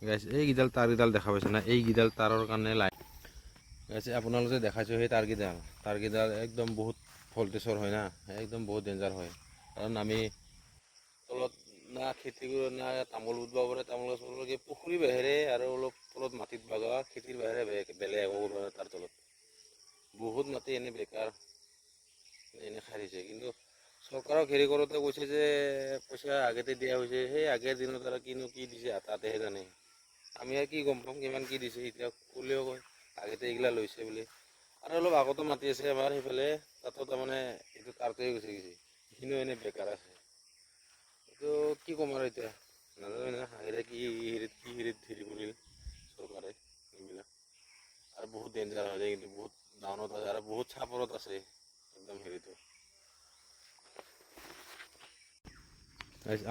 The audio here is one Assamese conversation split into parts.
গাইছ এইকেইডাল তাৰকেইডাল দেখা পাইছে না, এইকেইডাল তাৰৰ কাৰণে লাইন গাইছে। আপোনালোকে দেখাইছোঁ সেই তাৰকেইডাল একদম বহুত ভল্টেজৰ হয় না, একদম বহুত ডেঞ্জাৰ হয়। কাৰণ আমি তলত না খেতি কৰোঁ না তামোল বুটব পাৰে, তামোল গছ পুখুৰী বাহিৰে আৰু অলপ তলত মাটিত বাগা খেতিৰ বাহিৰে বেলেগ একো কৰিব নোৱাৰে। তাৰ তলত বহুত মাটি এনে বেকাৰ এনে খাৰিছে। কিন্তু চৰকাৰক হেৰি কৰোঁতে কৈছে যে পইচা আগতে দিয়া হৈছে, সেই আগৰ দিনত আৰু কিনো কি দিছে তাতেহে জানে। আমি আৰু কি গম পাম কিমান কি দিছে, এতিয়া ক'লেও কয় আগতে এইগিলা লৈছে বুলি। আৰু অলপ আগতো মাতি আছে আমাৰ সেইফালে, তাতো তাৰমানে এইটো তাৰটোৱে গুচি গৈছে, সেইখিনিও এনেই বেকাৰ আছে। এইটো কি ক'ম আৰু এতিয়া নাজানো না, হাঁহিৰে কি হেৰিত হেৰি কৰিল চৰকাৰে এইবিলাক। আৰু বহুত ডেঞ্জাৰ হৈ যায়, কিন্তু বহুত ডাউনত আছে আৰু বহুত চাপৰত আছে একদম হেৰিটো।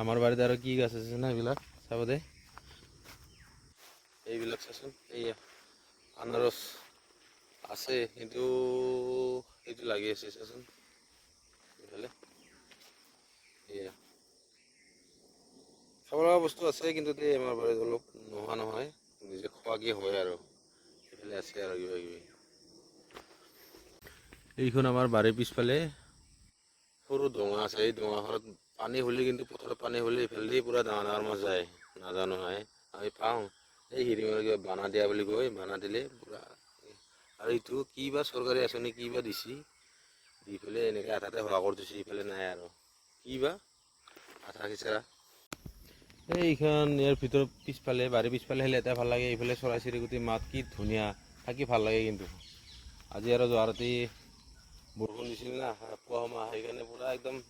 আমাৰ বাৰীত আৰু কি গাছ আছে না, এইবিলাক চাব দে। এইবিলাক চাচোন, এই আনাৰস আছে, কিন্তু এইটো লাগি আছে চাচোন এইফালে। এয়া খাব লগা বস্তু আছে, কিন্তু আমাৰ বাৰীত অলপ নোহোৱা নহয়, নিজে খোৱাকে হয় আৰু এইফালে আছে আৰু কিবা কিবি। এইখন আমাৰ বাৰীৰ পিছফালে সৰু ডঙা আছে, এই ডঙাখনত পানী হ'লে, কিন্তু পথাৰত পানী হ'লে এইফালেদি পূৰা ডাঙৰ ডাঙৰ মাছ যায়। নাজানো নহয়, আমি পাওঁ এই হেৰি কিবা বানা দিয়া বুলি কয়, বানা দিলে পূৰা। আৰু এইটো কি বা চৰকাৰী আঁচনি কি বা দিছে, দি পেলাই এনেকৈ আধাতে হোৱা কৰি থৈছে, ইফালে নাই আৰু কি বা আধা সিঁচা। এইখন ইয়াৰ ভিতৰত পিছফালে বাৰীৰ পিছফালে আহিলে এটা ভাল লাগে, এইফালে চৰাই চিৰিকটি মাত কি ধুনীয়া, থাকি ভাল লাগে। কিন্তু আজি আৰু যোৱা ৰাতি বৰষুণ দিছিল না, ৰাতিপুৱা সময় সেইকাৰণে পূৰা একদম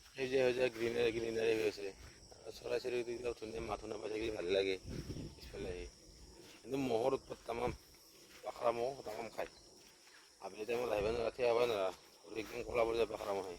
সেউজীয়া সেউজীয়া গ্ৰীনাৰী হৈ আছে। চৰাই চিৰিকটিবিলাক ধুনীয়া মাত শুনা পাই থাকি ভাল লাগে পিছফালে আহি। কিন্তু মহৰ উৎপাত তামাম, পাখৰা মহ তামাম খায়। আবেলি টাইমত আহিব নোৱাৰা, থিয় হ'ব নোৱাৰা, একদম ক'লা পৰি যায় পাখৰা মহে।